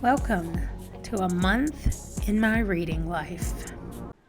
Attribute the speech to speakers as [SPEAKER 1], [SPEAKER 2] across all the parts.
[SPEAKER 1] Welcome to a month in my reading life.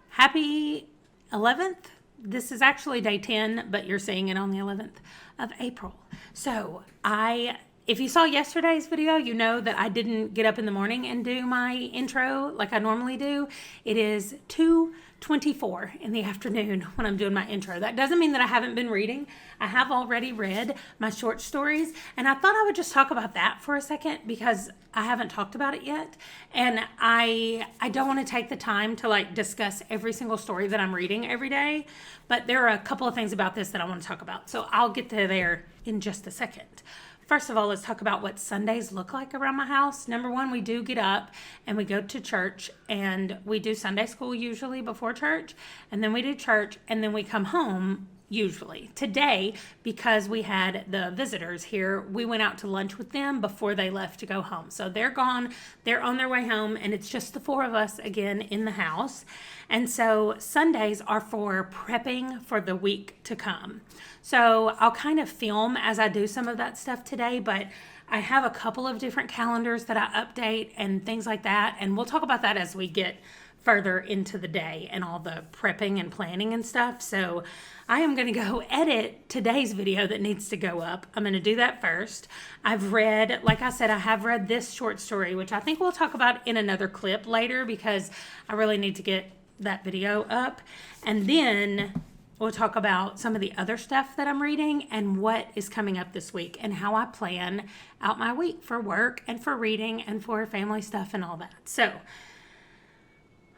[SPEAKER 1] Happy 11th. This is actually day 10, but you're seeing it on the 11th of April. So if you saw yesterday's video, you know that I didn't get up in the morning and do my intro like I normally do. It is 2:24 in the afternoon when I'm doing my intro. That doesn't mean that I haven't been reading. I have already read my short stories, and I thought I would just talk about that for a second because I haven't talked about it yet. And I don't want to take the time to discuss every single story that I'm reading every day, but there are a couple of things about this that I want to talk about. So I'll get to there in just a second. First of all, let's talk about what Sundays look like around my house. Number one, we do get up and we go to church, and we do Sunday school usually before church, and then we do church, and then we come home usually. Today, because we had the visitors here, we went out to lunch with them before they left to go home. So they're gone, they're on their way home, and it's just the four of us again in the house. And so Sundays are for prepping for the week to come. So I'll kind of film as I do some of that stuff today, but I have a couple of different calendars that I update and things like that. And we'll talk about that as we get further into the day and all the prepping and planning and stuff. So I am going to go edit today's video that needs to go up. I'm going to do that first. I've read, like I said, I have read this short story, which I think we'll talk about in another clip later because I really need to get that video up. And then we'll talk about some of the other stuff that I'm reading and what is coming up this week and how I plan out my week for work and for reading and for family stuff and all that. So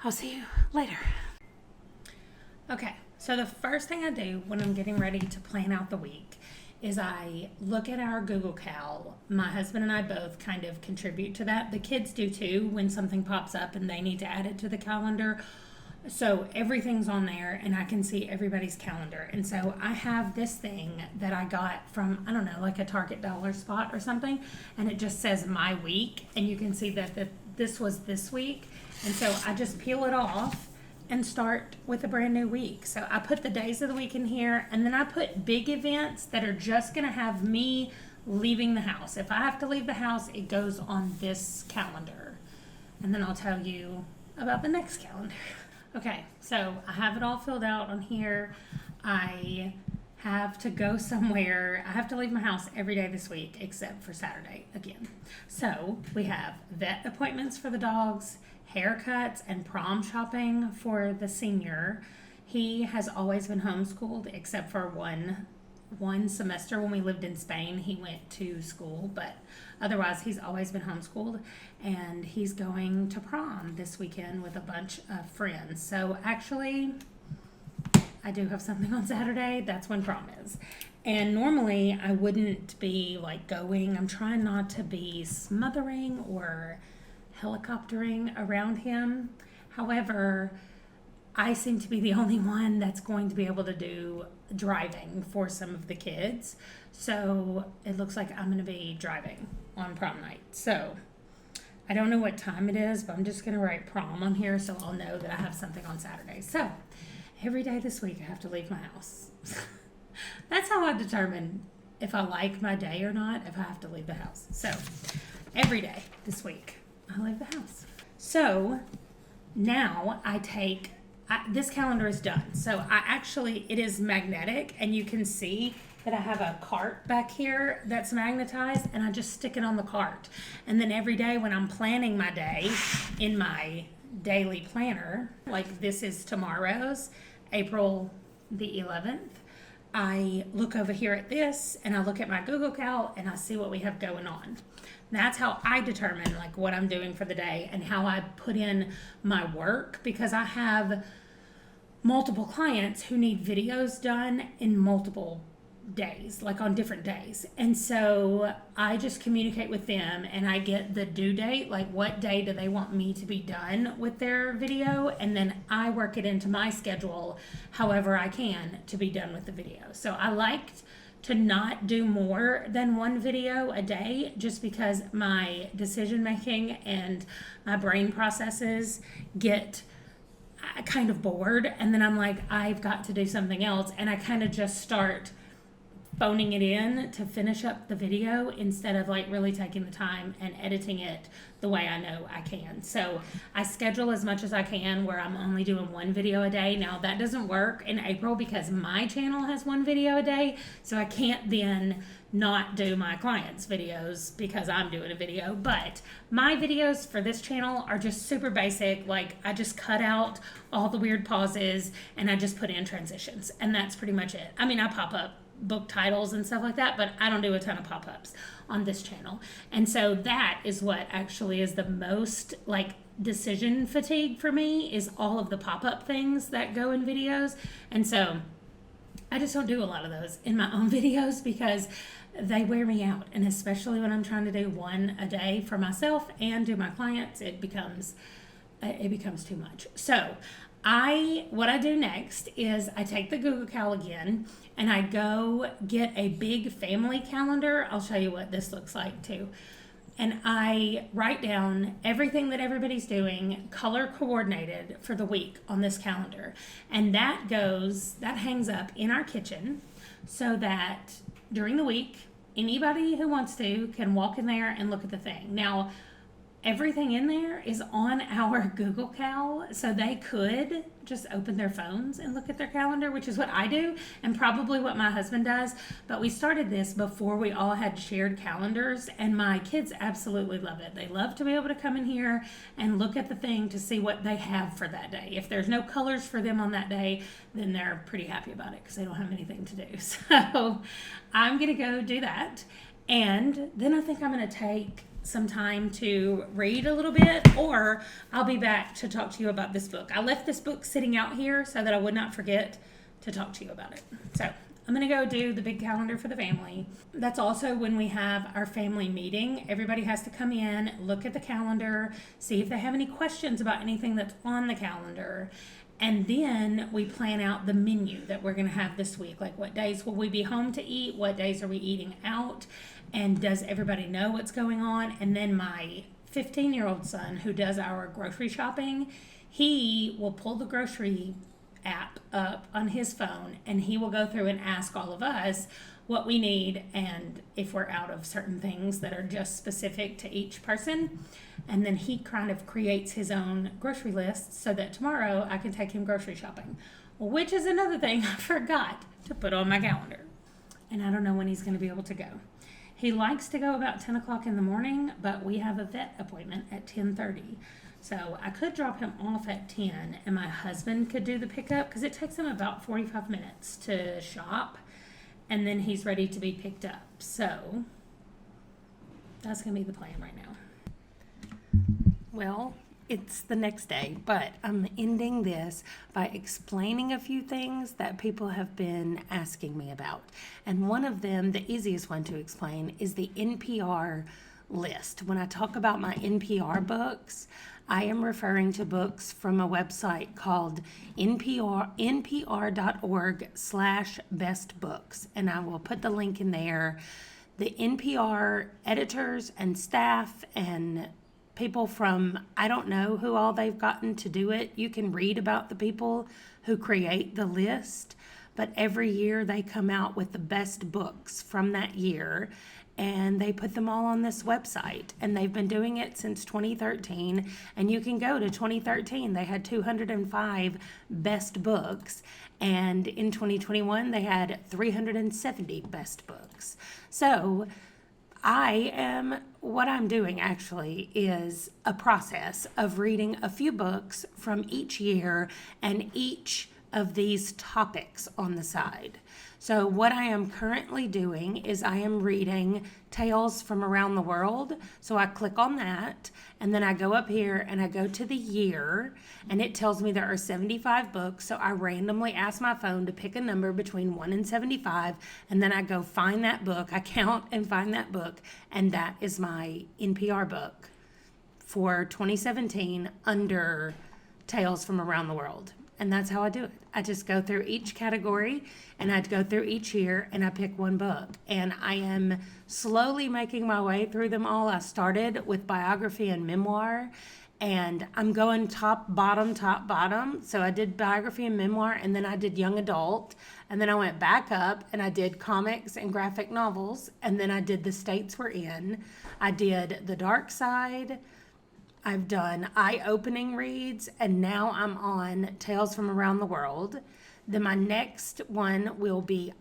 [SPEAKER 1] I'll see you later. Okay, so the first thing I do when I'm getting ready to plan out the week is I look at our Google Cal. My husband and I both kind of contribute to that. The kids do too when something pops up and they need to add it to the calendar. So everything's on there and I can see everybody's calendar. And so I have this thing that I got from, I don't know, like a Target dollar spot or something. And it just says my week. And you can see that this was this week. And so I just peel it off and start with a brand new week. So I put the days of the week in here, and then I put big events that are just gonna have me leaving the house. If I have to leave the house, it goes on this calendar. And then I'll tell you about the next calendar. Okay, so I have it all filled out on here. I have to go somewhere. I have to leave my house every day this week except for Saturday again. So we have vet appointments for the dogs, haircuts, and prom shopping for the senior. He has always been homeschooled except for one semester when we lived in Spain. He went to school, but otherwise he's always been homeschooled, and he's going to prom this weekend with a bunch of friends. So actually I do have something on Saturday. That's when prom is. And normally I wouldn't be going. I'm trying not to be smothering or helicoptering around him. However, I seem to be the only one that's going to be able to do driving for some of the kids. So it looks like I'm going to be driving on prom night. So I don't know what time it is, but I'm just going to write prom on here so I'll know that I have something on Saturday. So every day this week I have to leave my house. That's how I determine if I like my day or not, if I have to leave the house. So every day this week I leave the house. So now this calendar is done. So it is magnetic, and you can see that I have a cart back here that's magnetized, and I just stick it on the cart. And then every day when I'm planning my day in my daily planner, like this is tomorrow's, April the 11th, I look over here at this and I look at my Google Cal and I see what we have going on. That's how I determine what I'm doing for the day and how I put in my work, because I have multiple clients who need videos done in multiple days, on different days. And so I just communicate with them and I get the due date, what day do they want me to be done with their video, and then I work it into my schedule however I can to be done with the video. So I liked to not do more than one video a day, just because my decision making and my brain processes get kind of bored, and then I'm like, I've got to do something else, and I kind of just start phoning it in to finish up the video instead of like really taking the time and editing it the way I know I can. So I schedule as much as I can where I'm only doing one video a day. Now that doesn't work in April because my channel has one video a day, so I can't then not do my clients' videos because I'm doing a video. But my videos for this channel are just super basic. Like I just cut out all the weird pauses and I just put in transitions, and that's pretty much it. I mean, I pop up book titles and stuff like that, but I don't do a ton of pop-ups on this channel. And so that is what actually is the most like decision fatigue for me, is all of the pop-up things that go in videos. And so I just don't do a lot of those in my own videos because they wear me out. And especially when I'm trying to do one a day for myself and do my clients, it becomes too much. So what I do next is I take the Google Cal again and I go get a big family calendar. I'll show you what this looks like too. And I write down everything that everybody's doing, color coordinated for the week on this calendar. And that hangs up in our kitchen so that during the week, anybody who wants to can walk in there and look at the thing. Now, everything in there is on our Google Cal, so they could just open their phones and look at their calendar, which is what I do and probably what my husband does. But we started this before we all had shared calendars, and my kids absolutely love it. They love to be able to come in here and look at the thing to see what they have for that day. If there's no colors for them on that day, then they're pretty happy about it because they don't have anything to do. So I'm going to go do that. And then I think I'm going to take some time to read a little bit, or I'll be back to talk to you about this book. I left this book sitting out here so that I would not forget to talk to you about it. So I'm going to go do the big calendar for the family. That's also when we have our family meeting. Everybody has to come in, look at the calendar, see if they have any questions about anything that's on the calendar. And then we plan out the menu that we're going to have this week. Like what days will we be home to eat? What days are we eating out? And does everybody know what's going on? And then my 15-year-old son, who does our grocery shopping, he will pull the grocery app up on his phone and he will go through and ask all of us what we need and if we're out of certain things that are just specific to each person. And then he kind of creates his own grocery list so that tomorrow I can take him grocery shopping, which is another thing I forgot to put on my calendar. And I don't know when he's going to be able to go. He likes to go about 10 o'clock in the morning, but we have a vet appointment at 10:30. So I could drop him off at 10 and my husband could do the pickup because it takes him about 45 minutes to shop and then he's ready to be picked up. So that's going to be the plan right now. Well, it's the next day, but I'm ending this by explaining a few things that people have been asking me about. And one of them, the easiest one to explain, is the NPR list. When I talk about my NPR books, I am referring to books from a website called npr.org/bestbooks. And I will put the link in there. The NPR editors and staff and people from, I don't know who all they've gotten to do it. You can read about the people who create the list, but every year they come out with the best books from that year and they put them all on this website, and they've been doing it since 2013, and you can go to 2013. They had 205 best books, and in 2021 they had 370 best books. So what I'm doing actually is a process of reading a few books from each year and each of these topics on the side. So what I am currently doing is I am reading Tales from Around the World. So I click on that and then I go up here and I go to the year and it tells me there are 75 books. So I randomly ask my phone to pick a number between 1 and 75 and then I go find that book. I count and find that book, and that is my NPR book for 2017 under Tales from Around the World. And that's how I do it. I just go through each category and I go through each year and I pick one book. And I am slowly making my way through them all. I started with biography and memoir, and I'm going top, bottom. So I did biography and memoir, and then I did young adult, and then I went back up and I did comics and graphic novels, and then I did the states we're in. I did the dark side. I've done eye-opening reads, and now I'm on Tales from Around the World. Then my next one will be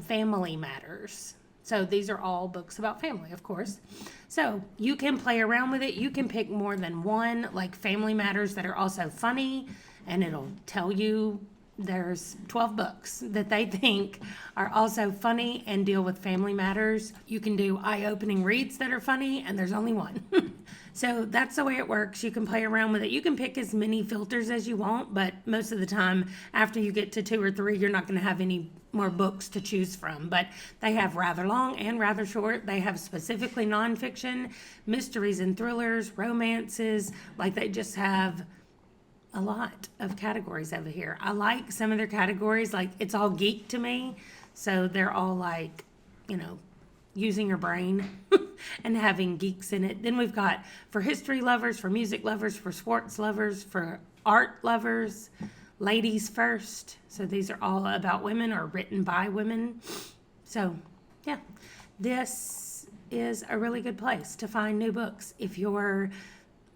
[SPEAKER 1] Family Matters. So these are all books about family, of course. So you can play around with it. You can pick more than one, like Family Matters, that are also funny, and it'll tell you there's 12 books that they think are also funny and deal with family matters. You can do eye-opening reads that are funny, and there's only one. So that's the way it works. You can play around with it. You can pick as many filters as you want, but most of the time, after you get to 2 or 3, you're not going to have any more books to choose from. But they have rather long and rather short. They have specifically nonfiction, mysteries and thrillers, romances. Like, they just have a lot of categories over here. I like some of their categories. Like, it's all geek to me. So they're all like, using your brain and having geeks in it. Then we've got for history lovers, for music lovers, for sports lovers, for art lovers, ladies first. So these are all about women or written by women. So yeah, this is a really good place to find new books if you're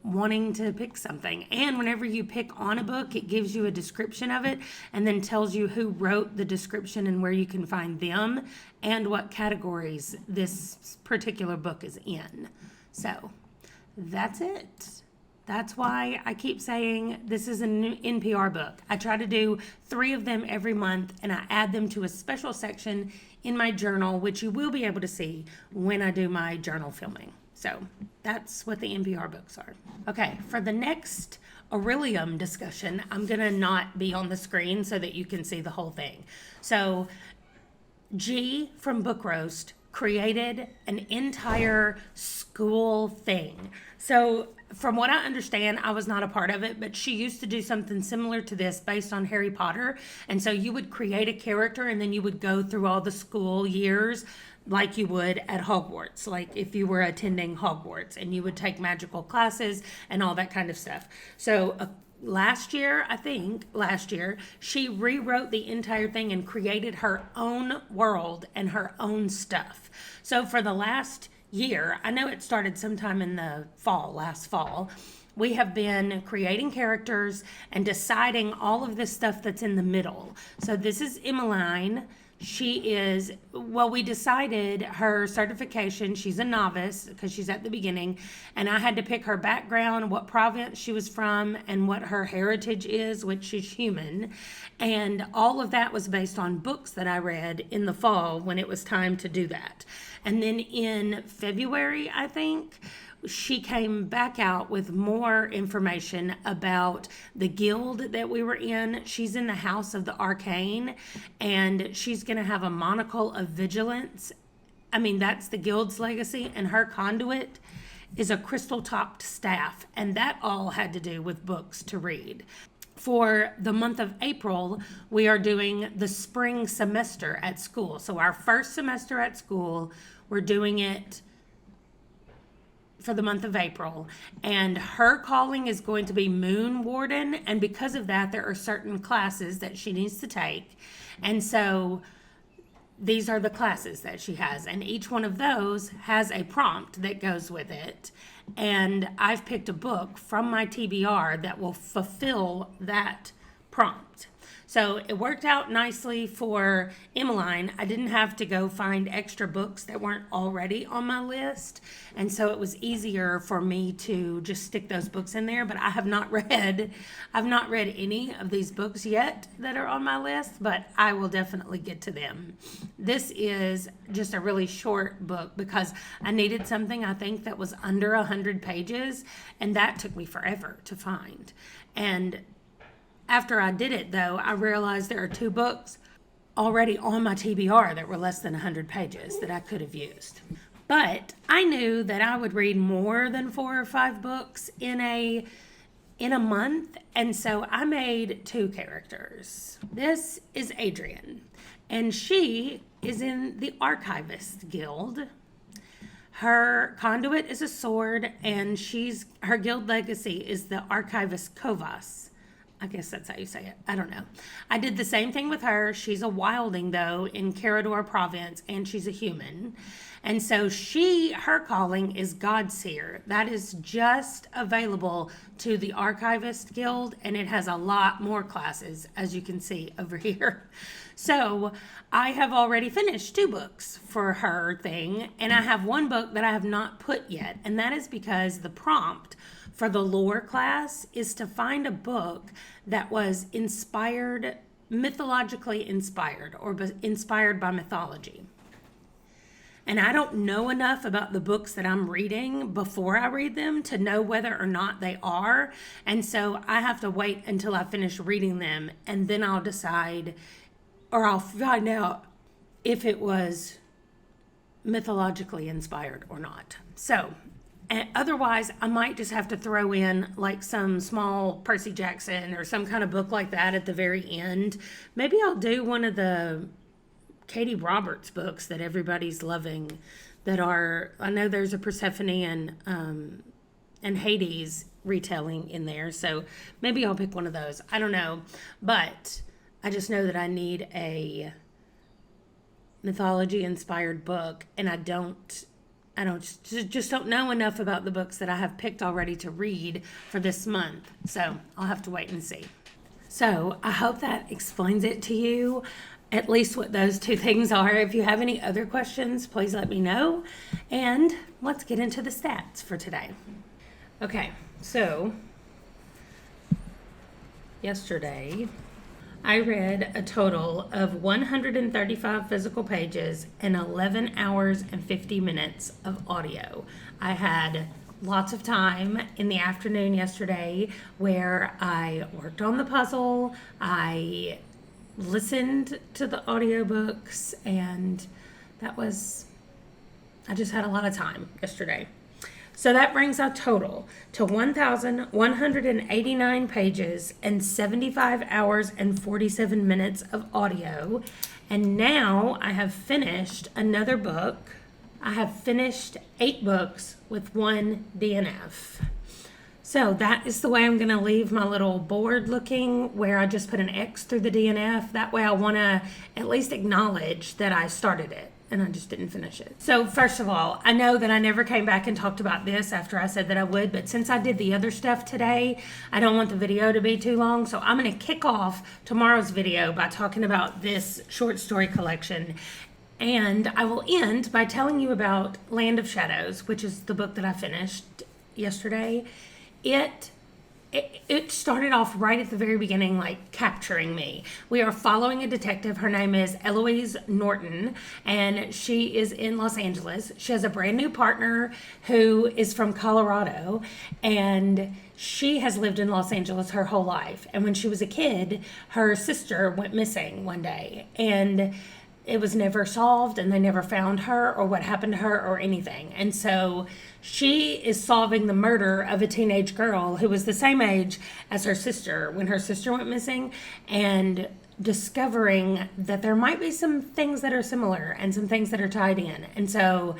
[SPEAKER 1] wanting to pick something. And whenever you pick on a book, it gives you a description of it and then tells you who wrote the description and where you can find them and what categories this particular book is in. So that's it. That's why I keep saying this is an NPR book. I try to do 3 of them every month, and I add them to a special section in my journal, which you will be able to see when I do my journal filming. So that's what the NPR books are. Okay, for the next Orilium discussion, I'm going to not be on the screen so that you can see the whole thing. So G from Book Roast created an entire school thing. So from what I understand, I was not a part of it, but she used to do something similar to this based on Harry Potter. And so you would create a character and then you would go through all the school years like you would at Hogwarts, like if you were attending Hogwarts, and you would take magical classes and all that kind of stuff. So last year, she rewrote the entire thing and created her own world and her own stuff. So for the last year, I know it started sometime in the last fall, we have been creating characters and deciding all of this stuff that's in the middle. So this is Emmeline. We decided her certification, she's a novice because she's at the beginning, and I had to pick her background, what province she was from, and what her heritage is, which she's human. And all of that was based on books that I read in the fall when it was time to do that. And then in February, I think, she came back out with more information about the guild that we were in. She's in the House of the Arcane, and she's going to have a monocle of vigilance. I mean, that's the guild's legacy, and her conduit is a crystal-topped staff, and that all had to do with books to read. For the month of April, we are doing the spring semester at school. So our first semester at school, we're doing it for the month of April, and her calling is going to be Moon Warden, and because of that there are certain classes that she needs to take, and so these are the classes that she has, and each one of those has a prompt that goes with it, and I've picked a book from my TBR that will fulfill that prompt. So it worked out nicely for Emmeline. I didn't have to go find extra books that weren't already on my list. And so it was easier for me to just stick those books in there. But I've not read any of these books yet that are on my list, but I will definitely get to them. This is just a really short book because I needed something, I think, that was under 100 pages. And that took me forever to find. And after I did it, though, I realized there are 2 books already on my TBR that were less than 100 pages that I could have used. But I knew that I would read more than 4 or 5 books in a month, and so I made 2 characters. This is Adrienne, and she is in the Archivist Guild. Her conduit is a sword, and her guild legacy is the Archivist Kovas. I guess that's how you say it. I don't know. I did the same thing with her. She's a wilding, though, in Carador province, and she's a human. And so her calling is Godseer. That is just available to the Archivist Guild, and it has a lot more classes, as you can see over here. So I have already finished 2 books for her thing, and I have 1 book that I have not put yet, and that is because the prompt for the lore class is to find a book that was mythologically inspired, or inspired by mythology. And I don't know enough about the books that I'm reading before I read them to know whether or not they are. And so I have to wait until I finish reading them, and then I'll decide, or I'll find out if it was mythologically inspired or not. So, otherwise, I might just have to throw in like some small Percy Jackson or some kind of book like that at the very end. Maybe I'll do one of the Katie Roberts books that everybody's loving I know there's a Persephone and Hades retelling in there. So maybe I'll pick one of those. I don't know. But I just know that I need a mythology inspired book, and I just don't know enough about the books that I have picked already to read for this month. So I'll have to wait and see. So I hope that explains it to you, at least what those 2 things are. If you have any other questions, please let me know. And let's get into the stats for today. Okay, so yesterday I read a total of 135 physical pages and 11 hours and 50 minutes of audio. I had lots of time in the afternoon yesterday where I worked on the puzzle, I listened to the audiobooks, and I just had a lot of time yesterday. So that brings our total to 1,189 pages and 75 hours and 47 minutes of audio. And now I have finished another book. I have finished 8 books with 1 DNF. So that is the way I'm going to leave my little board looking, where I just put an X through the DNF. That way I want to at least acknowledge that I started it and I just didn't finish it. So first of all, I know that I never came back and talked about this after I said that I would, but since I did the other stuff today, I don't want the video to be too long. So I'm going to kick off tomorrow's video by talking about this short story collection. And I will end by telling you about Land of Shadows, which is the book that I finished yesterday. It started off right at the very beginning, like capturing me. We are following a detective. Her name is Eloise Norton, and she is in Los Angeles. She has a brand new partner who is from Colorado, and she has lived in Los Angeles her whole life. And when she was a kid, her sister went missing one day, and it was never solved, and they never found her or what happened to her or anything. And so she is solving the murder of a teenage girl who was the same age as her sister when her sister went missing, and discovering that there might be some things that are similar and some things that are tied in. And so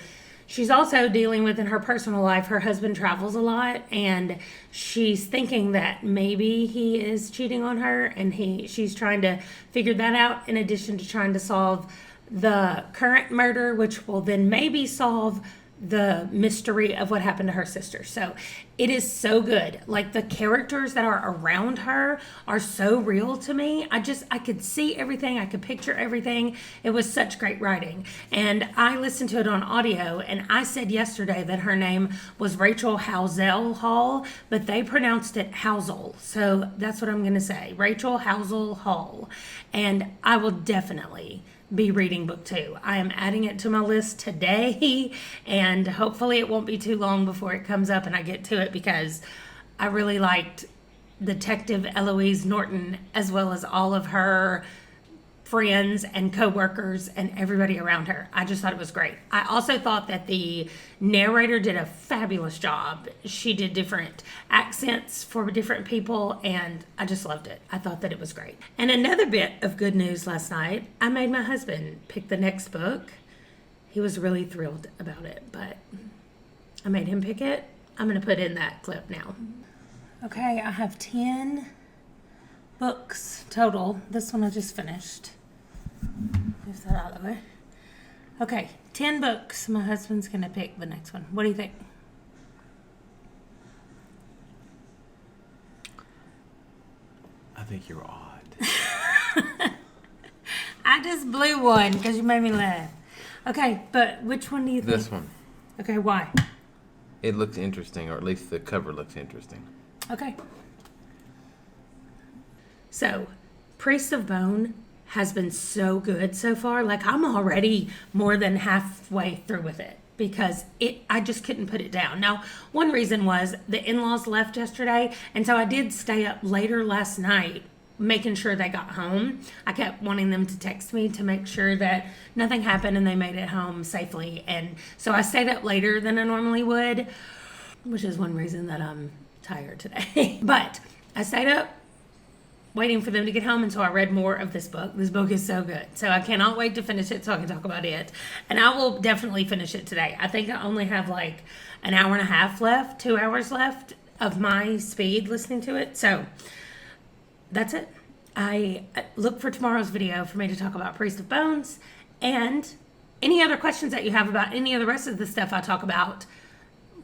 [SPEAKER 1] she's also dealing with, in her personal life, her husband travels a lot, and she's thinking that maybe he is cheating on her, and she's trying to figure that out, in addition to trying to solve the current murder, which will then maybe solve the mystery of what happened to her sister. So it is so good. Like, the characters that are around her are so real to me. I could see everything. I could picture everything. It was such great writing. And I listened to it on audio, and I said yesterday that her name was Rachel Housel Hall, but they pronounced it Housel. So that's what I'm going to say. Rachel Housel Hall. And I will definitely be reading book 2. I am adding it to my list today, and hopefully it won't be too long before it comes up and I get to it, because I really liked Detective Eloise Norton, as well as all of her friends and co-workers and everybody around her. I just thought it was great. I also thought that the narrator did a fabulous job. She did different accents for different people, and I just loved it. I thought that it was great. And another bit of good news last night, I made my husband pick the next book. He was really thrilled about it, but I made him pick it. I'm going to put in that clip now. Okay, I have 10 books total. This one I just finished. Move that out of the way. Okay, 10 books. My husband's going to pick the next one. What do you think?
[SPEAKER 2] I think you're odd.
[SPEAKER 1] I just blew one because you made me laugh. Okay, but which one do you think?
[SPEAKER 2] This one.
[SPEAKER 1] Okay, why?
[SPEAKER 2] It looks interesting, or at least the cover looks interesting.
[SPEAKER 1] Okay. So, Priest of Bone has been so good so far. Like, I'm already more than halfway through with it because I just couldn't put it down. Now, one reason was the in-laws left yesterday, and so I did stay up later last night making sure they got home. I kept wanting them to text me to make sure that nothing happened and they made it home safely. And so I stayed up later than I normally would, which is one reason that I'm tired today. But I stayed up waiting for them to get home, and so I read more of this book. This book is so good. So I cannot wait to finish it so I can talk about it. And I will definitely finish it today. I think I only have like an hour and a half left, 2 hours left of my speed listening to it. So that's it. I look for tomorrow's video for me to talk about Priest of Bones, and any other questions that you have about any of the rest of the stuff I talk about,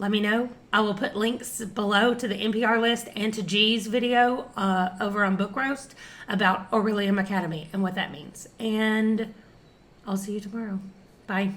[SPEAKER 1] let me know. I will put links below to the NPR list and to G's video over on Book Roast about Orilium Academy and what that means. And I'll see you tomorrow. Bye.